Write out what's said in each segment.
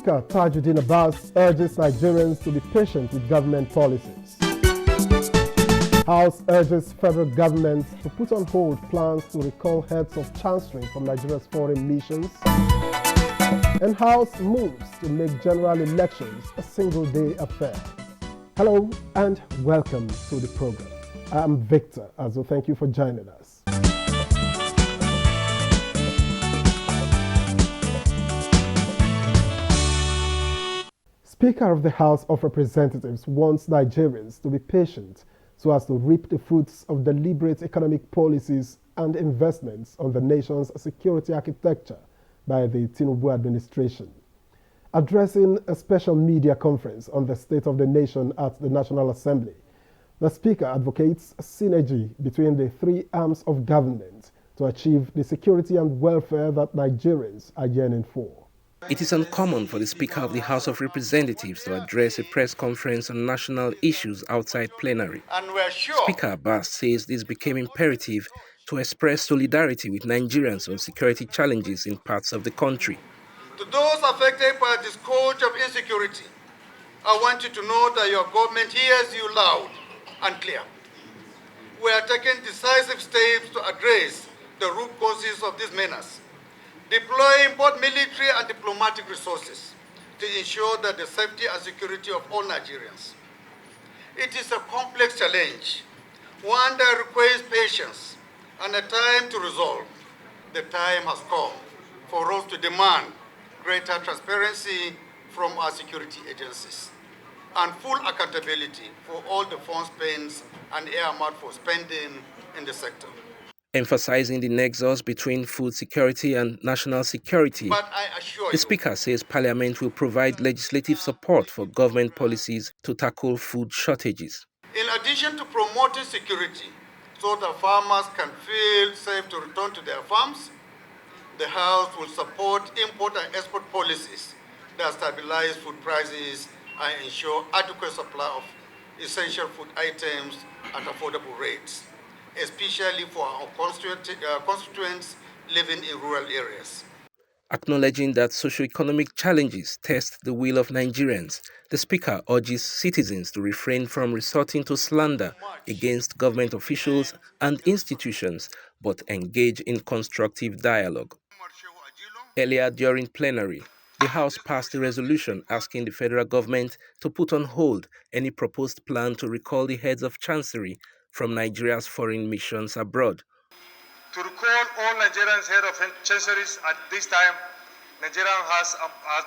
Speaker Tajuddin Abbas urges Nigerians to be patient with government policies. House urges federal government to put on hold plans to recall heads of chancery from Nigeria's foreign missions. And House moves to make general elections a single-day affair. Hello and welcome to the program. I'm Victor Azo. Thank you for joining us. Speaker of the House of Representatives wants Nigerians to be patient so as to reap the fruits of deliberate economic policies and investments on the nation's security architecture by the Tinubu administration. Addressing a special media conference on the state of the nation at the National Assembly, the Speaker advocates synergy between the three arms of government to achieve the security and welfare that Nigerians are yearning for. It is uncommon for the Speaker of the House of Representatives to address a press conference on national issues outside plenary. Speaker Abbas says this became imperative to express solidarity with Nigerians on security challenges in parts of the country. To those affected by the scourge of insecurity, I want you to know that your government hears you loud and clear. We are taking decisive steps to address the root causes of this menace, deploying both military and diplomatic resources to ensure that the safety and security of all Nigerians. It is a complex challenge, one that requires patience and a time to resolve. The time has come for us to demand greater transparency from our security agencies and full accountability for all the funds spent and earmarked for spending in the sector. Emphasizing the nexus between food security and national security, the Speaker says Parliament will provide legislative support for government policies to tackle food shortages. In addition to promoting security so that farmers can feel safe to return to their farms, the House will support import and export policies that stabilize food prices and ensure adequate supply of essential food items at affordable rates, especially for our constituents living in rural areas. Acknowledging that socio-economic challenges test the will of Nigerians, the Speaker urges citizens to refrain from resorting to slander against government officials and institutions, but engage in constructive dialogue. Earlier during plenary, the House passed a resolution asking the federal government to put on hold any proposed plan to recall the heads of chancery from Nigeria's foreign missions abroad. To recall all Nigerians' head of chanceries at this time, Nigeria has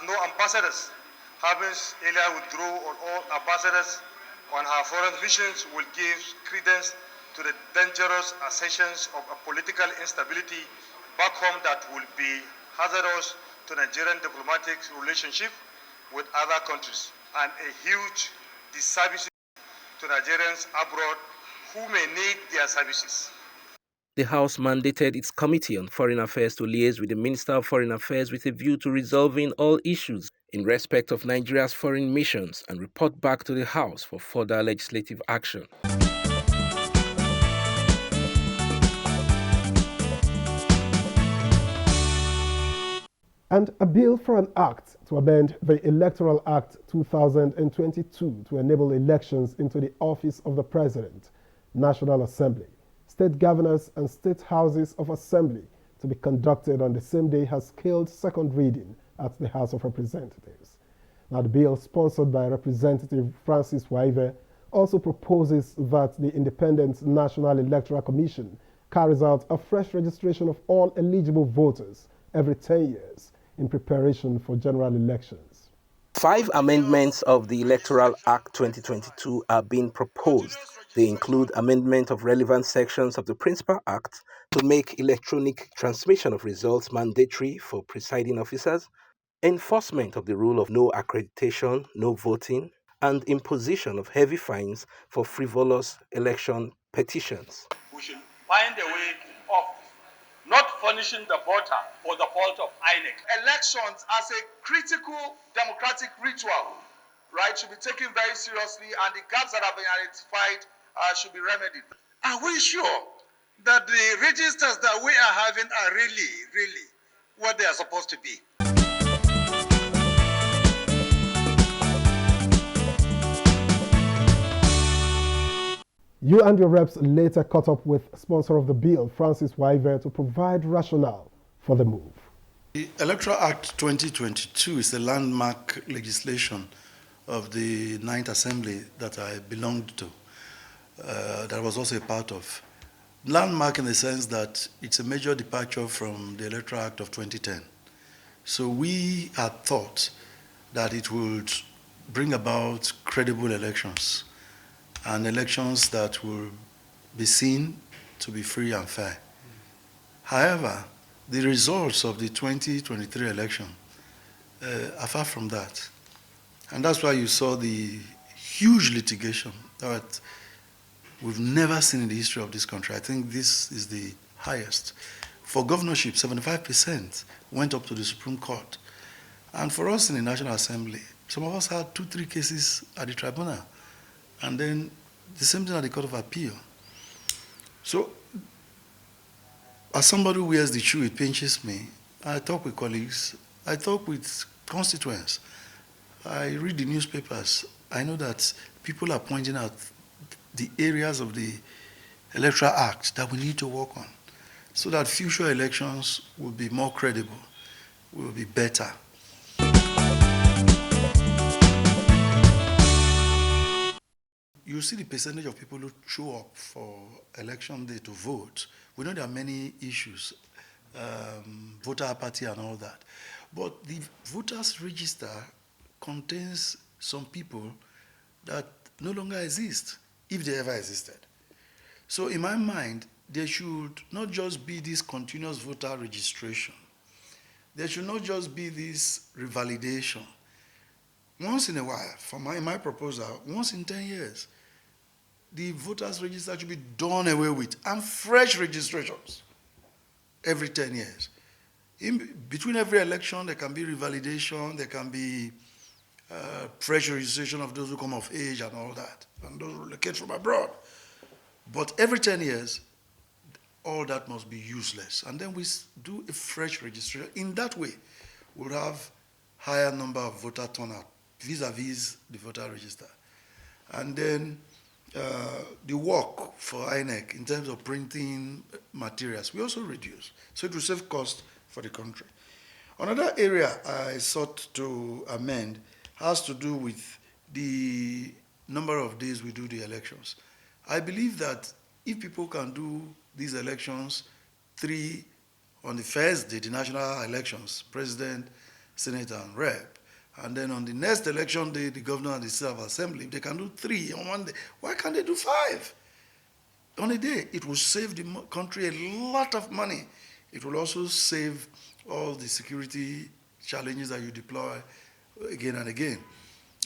no ambassadors. Having earlier withdrew on all ambassadors on her foreign missions will give credence to the dangerous assertions of a political instability back home that will be hazardous to Nigerian diplomatic relationship with other countries and a huge disservice to Nigerians abroad who may need their services. The House mandated its Committee on Foreign Affairs to liaise with the Minister of Foreign Affairs with a view to resolving all issues in respect of Nigeria's foreign missions and report back to the House for further legislative action. And a bill for an act to amend the Electoral Act 2022 to enable elections into the office of the President, National Assembly, state governors and state houses of assembly to be conducted on the same day has scaled second reading at the House of Representatives. Now, the bill, sponsored by Representative Francis Waive, also proposes that the Independent National Electoral Commission carries out a fresh registration of all eligible voters every 10 years in preparation for general elections. 5 amendments of the Electoral Act 2022 are being proposed. They include amendment of relevant sections of the Principal Act to make electronic transmission of results mandatory for presiding officers, enforcement of the rule of no accreditation, no voting, and imposition of heavy fines for frivolous election petitions. We should find a way of not punishing the voter for the fault of INEC. Elections as a critical democratic ritual, right, should be taken very seriously, and the gaps that have been identified should be remedied. Are we sure that the registers that we are having are really what they are supposed to be? You and your reps later caught up with sponsor of the bill, Francis Waive, to provide rationale for the move. The Electoral Act 2022 is a landmark legislation of the Ninth Assembly that I belonged to, that I was also a part of. Landmark in the sense that it's a major departure from the Electoral Act of 2010. So we had thought that it would bring about credible elections and elections that will be seen to be free and fair. However, the results of the 2023 election are far from that. And that's why you saw the huge litigation that we've never seen in the history of this country. I think this is the highest. For governorship, 75% went up to the Supreme Court. And for us in the National Assembly, some of us had 2-3 cases at the tribunal, and then the same thing at the Court of Appeal. So, as somebody who wears the shoe, it pinches me. I talk with colleagues, I talk with constituents, I read the newspapers. I know that people are pointing out the areas of the Electoral Act that we need to work on so that future elections will be more credible, will be better. You see the percentage of people who show up for election day to vote. We know there are many issues, voter apathy and all that. But the voters register contains some people that no longer exist, if they ever existed. So in my mind, there should not just be this continuous voter registration. There should not just be this revalidation. Once in a while, in my proposal, once in 10 years, the voters register should be done away with, and fresh registrations every 10 years. Between every election, there can be revalidation, there can be fresh registration of those who come of age and all that, and those who relocate from abroad. But every 10 years, all that must be useless. And then we do a fresh registration. In that way, we'll have higher number of voter turnout vis-a-vis the voter register. And then the work for INEC in terms of printing materials, we also reduce. So it will save cost for the country. Another area I sought to amend has to do with the number of days we do the elections. I believe that if people can do these elections 3 on the first day, the national elections, president, senate, and rep, and then on the next election day, the governor and the state of assembly, if they can do 3 on one day, why can't they do 5 on a day? It will save the country a lot of money. It will also save all the security challenges that you deploy again and again.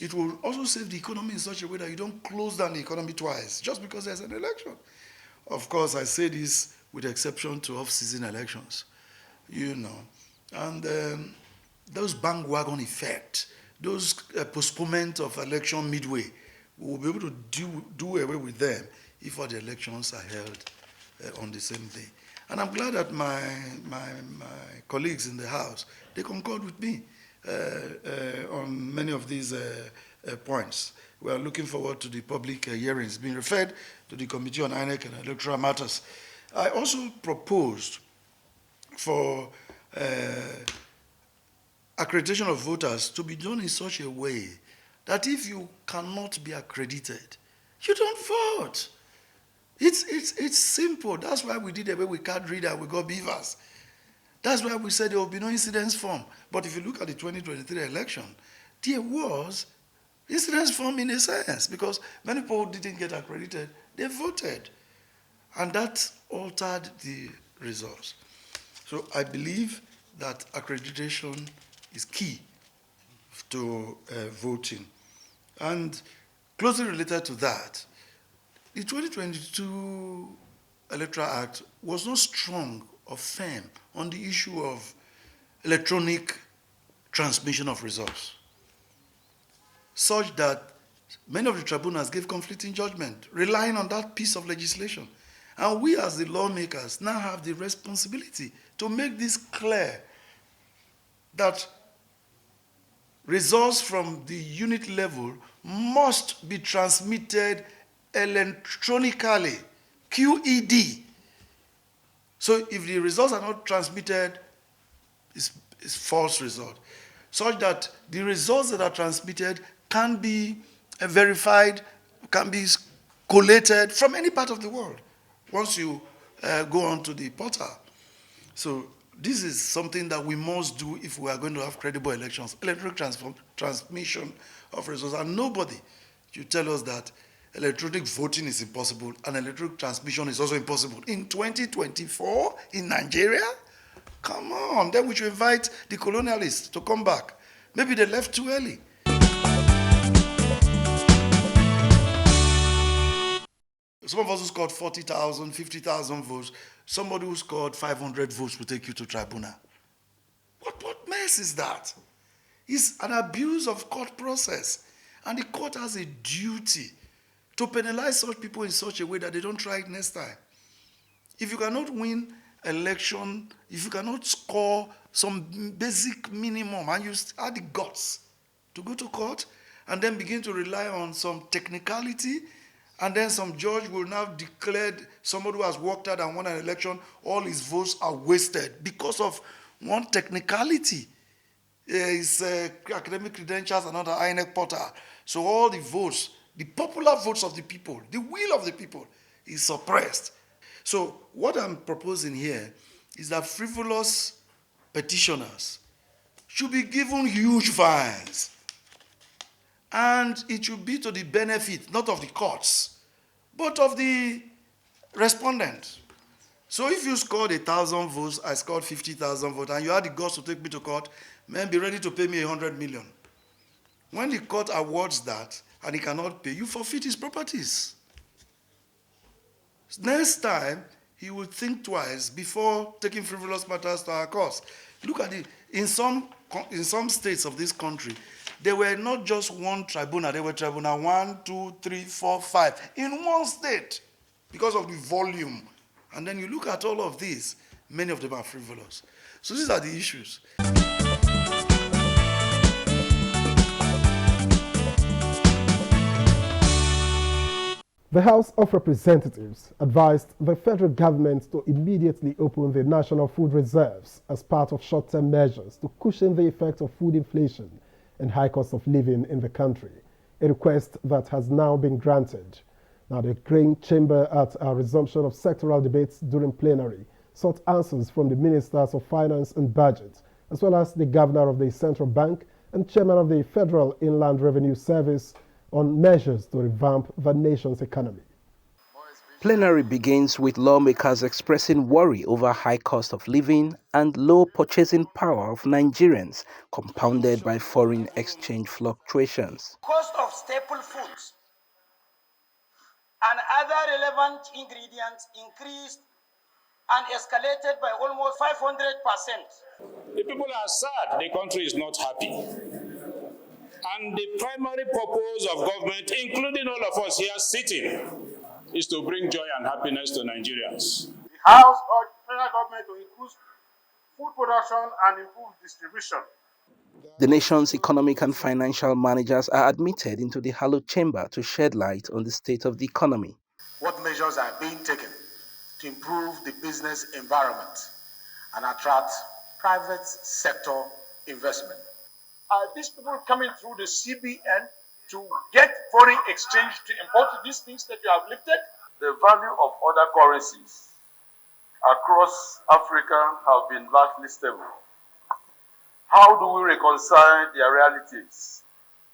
It will also save the economy in such a way that you don't close down the economy twice just because there's an election. Of course, I say this with exception to off-season elections, you know. And those bandwagon effect, those postponement of election midway, we will be able to do away with them if all the elections are held on the same day. And I'm glad that my colleagues in the House, they concord with me on many of these points. We are looking forward to the public hearings being referred to the Committee on INEC and Electoral Matters. I also proposed for accreditation of voters to be done in such a way that if you cannot be accredited, you don't vote. It's simple. That's why we did away with card reader, we got beavers. That's why we said there will be no incidence form. But if you look at the 2023 election, there was incidence form in a sense, because many people who didn't get accredited, they voted. And that altered the results. So I believe that accreditation is key to voting. And closely related to that, the 2022 Electoral Act was not strong or firm on the issue of electronic transmission of results, such that many of the tribunals gave conflicting judgment, relying on that piece of legislation. And we as the lawmakers now have the responsibility to make this clear that results from the unit level must be transmitted electronically, QED. So if the results are not transmitted, it's false result. Such that the results that are transmitted can be verified, can be collated from any part of the world once you go onto the portal. So this is something that we must do if we are going to have credible elections, electronic transmission of results. And nobody should tell us that electronic voting is impossible and electronic transmission is also impossible. In 2024, in Nigeria? Come on, then we should invite the colonialists to come back. Maybe they left too early. Some of us who scored 40,000, 50,000 votes, somebody who scored 500 votes will take you to tribunal. What mess is that? It's an abuse of court process. And the court has a duty to penalize such people in such a way that they don't try it next time. If you cannot win election, if you cannot score some basic minimum and you have the guts to go to court and then begin to rely on some technicality, and then some judge will now declare somebody who has worked out and won an election, all his votes are wasted because of one technicality. His academic credentials and other INEC portal. So all the votes, the popular votes of the people, the will of the people is suppressed. So what I'm proposing here is that frivolous petitioners should be given huge fines. And it should be to the benefit, not of the courts, but of the respondent. So if you scored 1,000 votes, I scored 50,000 votes, and you had the guts to take me to court, man, be ready to pay me 100 million. When the court awards that, and he cannot pay, you forfeit his properties. Next time, he will think twice before taking frivolous matters to our cause. Look at it. In some states of this country, there were not just one tribunal, there were tribunal 1, 2, 3, 4, 5 in one state because of the volume. And then you look at all of these, many of them are frivolous. So these are the issues. The House of Representatives advised the federal government to immediately open the national food reserves as part of short-term measures to cushion the effect of food inflation and high cost of living in the country, a request that has now been granted. Now, the Green Chamber, at a resumption of sectoral debates during plenary, sought answers from the Ministers of Finance and Budget, as well as the Governor of the Central Bank and Chairman of the Federal Inland Revenue Service on measures to revamp the nation's economy. Plenary begins with lawmakers expressing worry over high cost of living and low purchasing power of Nigerians, compounded by foreign exchange fluctuations. Cost of staple foods and other relevant ingredients increased and escalated by almost 500%. The people are sad. The country is not happy. And the primary purpose of government, including all of us here sitting, is to bring joy and happiness to Nigerians. The House urged the federal government to increase food production and improve distribution. The nation's economic and financial managers are admitted into the hallowed chamber to shed light on the state of the economy. What measures are being taken to improve the business environment and attract private sector investment? Are these people coming through the CBN to get foreign exchange to import these things that you have lifted? The value of other currencies across Africa have been largely stable. How do we reconcile their realities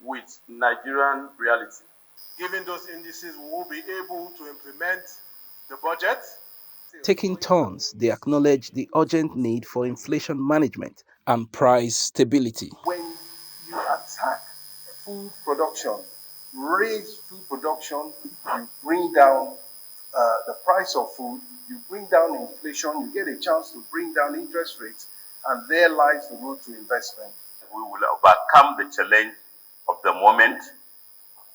with Nigerian reality? Given those indices, we will be able to implement the budget. Taking turns, they acknowledge the urgent need for inflation management and price stability. When you attack food production, raise food production, you bring down the price of food, you bring down inflation, you get a chance to bring down interest rates, and there lies the road to investment. We will overcome the challenge of the moment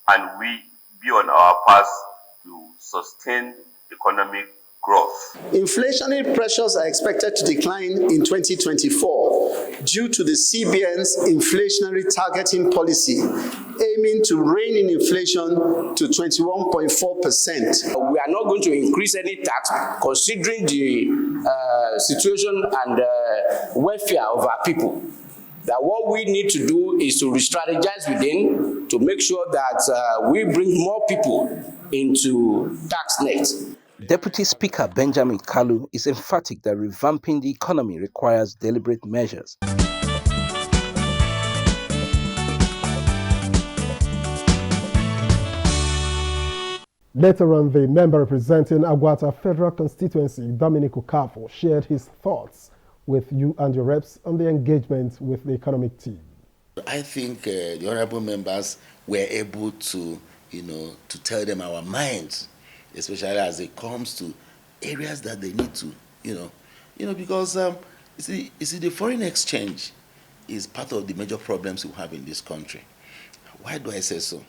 and we be on our path to sustain economic growth. Inflationary pressures are expected to decline in 2024 due to the CBN's inflationary targeting policy aiming to rein in inflation to 21.4%. We are not going to increase any tax considering the situation and welfare of our people. That what we need to do is to re-strategize within to make sure that we bring more people into tax net. Deputy Speaker Benjamin Kalu is emphatic that revamping the economy requires deliberate measures. Later on, the member representing Agwata Federal Constituency, Dominic Ukafo, shared his thoughts with you and your reps on the engagement with the economic team. I think the honorable members were able to, to tell them our minds, especially as it comes to areas that they need to, because you see, the foreign exchange is part of the major problems we have in this country. Why do I say so?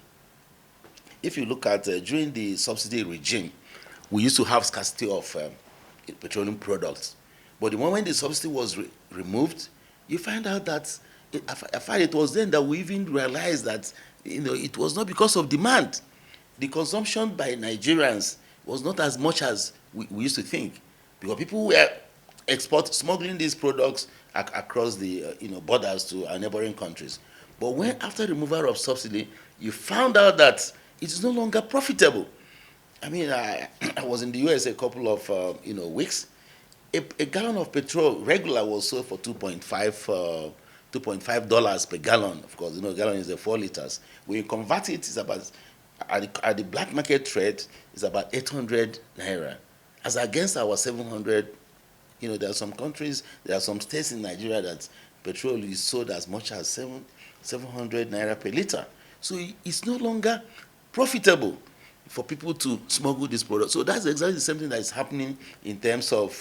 If you look at during the subsidy regime, we used to have scarcity of petroleum products. But the moment the subsidy was removed, you find out that I find it was then that we even realized that it was not because of demand. The consumption by Nigerians was not as much as we used to think, because people were smuggling these products across the borders to our neighboring countries. But when after removal of subsidy, you found out that it is no longer profitable. I mean, I was in the US a couple of weeks. A gallon of petrol regular was sold for $2.5 per gallon. Of course, a gallon is 4 liters. When you convert it, it's about at the black market trade, it's about 800 naira, as against our 700. There are some countries, there are some states in Nigeria that petrol is sold as much as 700 naira per liter. So it's no longer profitable for people to smuggle this product. So that's exactly the same thing that is happening in terms of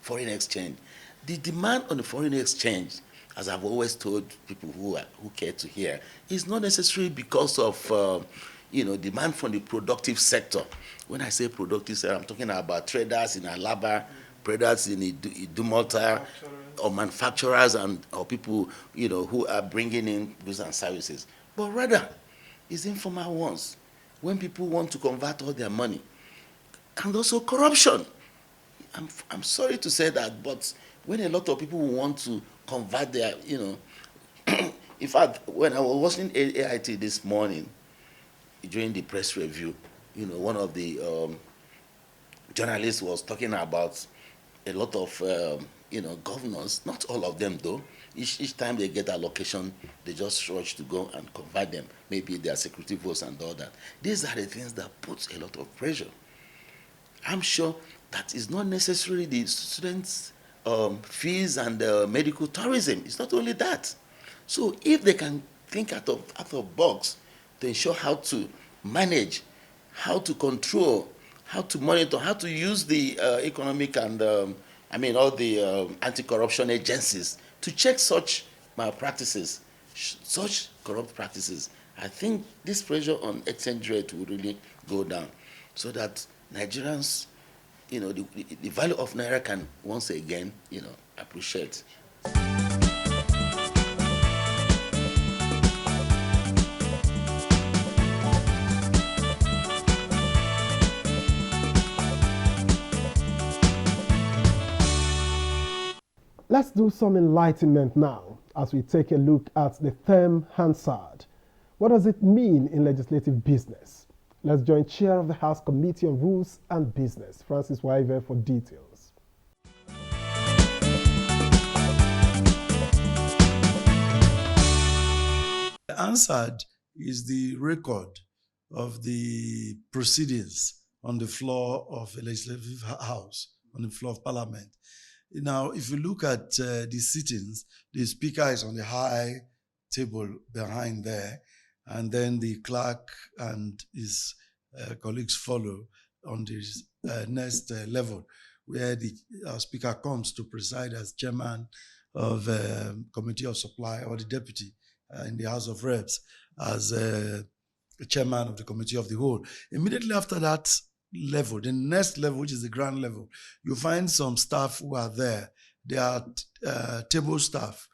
foreign exchange. The demand on the foreign exchange, as I've always told people who care to hear, is not necessarily because of demand from the productive sector. When I say productive sector, I'm talking about traders in Alaba, traders in Idumota, or manufacturers or people who are bringing in goods and services. But rather, it's informal ones, when people want to convert all their money, and also corruption. I'm sorry to say that, but when a lot of people want to convert their, in fact, when I was watching AIT this morning during the press review, one of the journalists was talking about a lot of, governors, not all of them though. Each time they get allocation, they just rush to go and convert them. Maybe their security votes and all that. These are the things that put a lot of pressure. I'm sure that is not necessarily the students' fees and medical tourism. It's not only that. So if they can think out of box to ensure how to manage, how to control, how to monitor, how to use the economic and all the anti-corruption agencies to check such malpractices, such corrupt practices, I think this pressure on exchange rate will really go down, so that Nigerians, the value of Naira can once again, appreciate. Let's do some enlightenment now as we take a look at the term Hansard. What does it mean in legislative business? Let's join Chair of the House Committee on Rules and Business, Francis Waive, for details. Hansard is the record of the proceedings on the floor of a legislative house, on the floor of Parliament. Now, if you look at the sittings, the speaker is on the high table behind there, and then the clerk and his colleagues follow on the next level, where the speaker comes to preside as chairman of Committee of Supply, or the deputy in the House of Reps as chairman of the Committee of the Whole. Immediately after that level, the next level, which is the ground level, you find some staff who are there. They are table staff,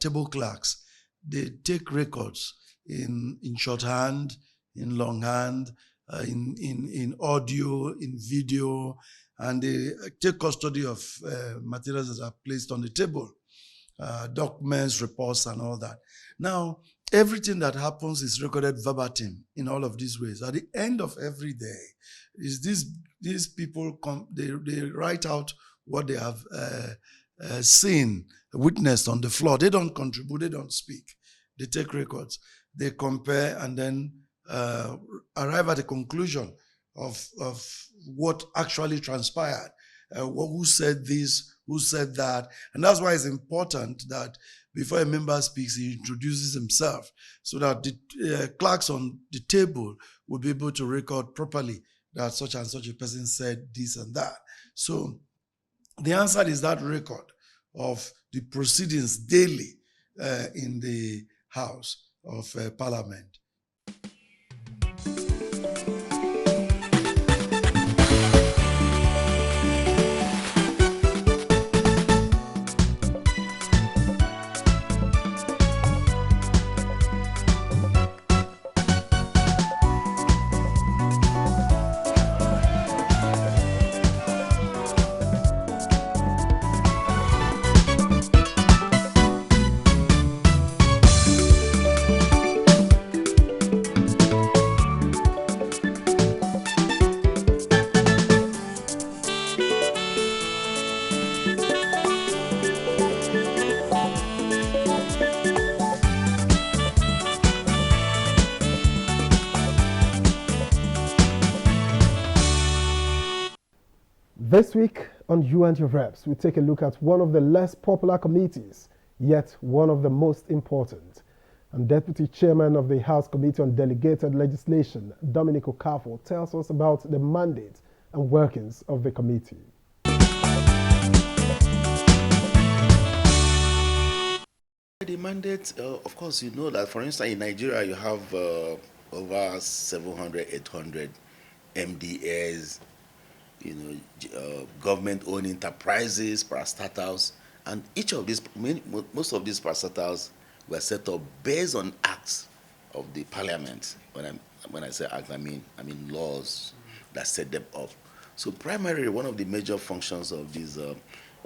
table clerks. They take records. in shorthand, in longhand, in audio, in video, and they take custody of materials that are placed on the table, documents, reports, and all that. Now, everything that happens is recorded verbatim in all of these ways. At the end of every day, is these people they write out what they have seen, witnessed on the floor. They don't contribute, they don't speak. They take records, they compare, and then arrive at a conclusion of what actually transpired. Who said this, who said that. And that's why it's important that before a member speaks, he introduces himself so that the clerks on the table will be able to record properly that such and such a person said this and that. So the answer is that record of the proceedings daily in the House of Parliament. This week on You and Your Reps, we take a look at one of the less popular committees, yet one of the most important. And Deputy Chairman of the House Committee on Delegated Legislation, Dominic Okafor, tells us about the mandate and workings of the committee. The mandate, of course, you know that, for instance, in Nigeria, you have over 700, 800 MDAs, government-owned enterprises, parastatals, and each of these, most of these parastatals were set up based on acts of the parliament. When I say acts, I mean laws that set them up. So primarily, one of the major functions of this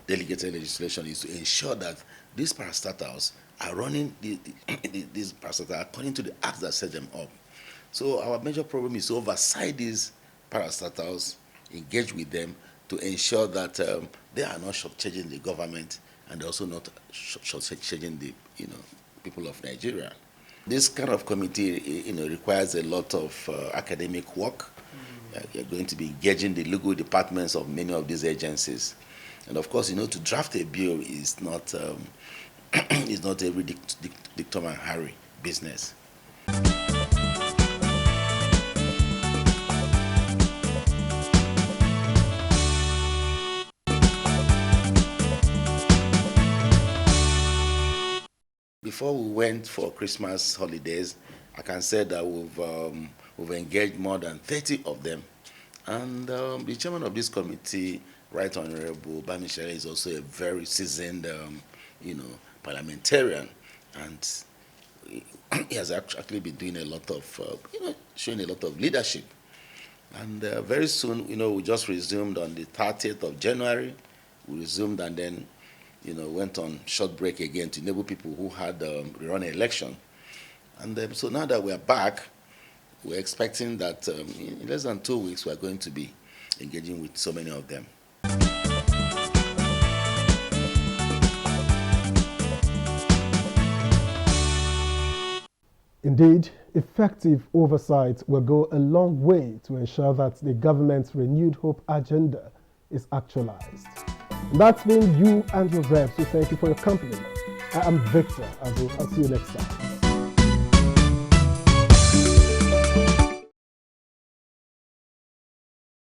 delegated legislation is to ensure that these parastatals are running these parastatals according to the acts that set them up. So our major problem is to oversight these parastatals, engage with them to ensure that they are not shortchanging the government and also not shortchanging the people of Nigeria. This kind of committee requires a lot of academic work. You're going to be engaging the legal departments of many of these agencies, and of course, to draft a bill is not is not every dictum and hurry business. Before we went for Christmas holidays, I can say that we've engaged more than 30 of them. And the chairman of this committee, Right Honorable Bamishele, is also a very seasoned, parliamentarian, and he has actually been doing a lot of, showing a lot of leadership. And very soon, we just resumed on the 30th of January. We resumed and then went on short break again to enable people who had run an election. And so now that we're back, we're expecting that in less than 2 weeks, we're going to be engaging with so many of them. Indeed, effective oversight will go a long way to ensure that the government's renewed hope agenda is actualized. And that's been You and Your Reps. We thank you for your company. I am Victor. I'll see you next time.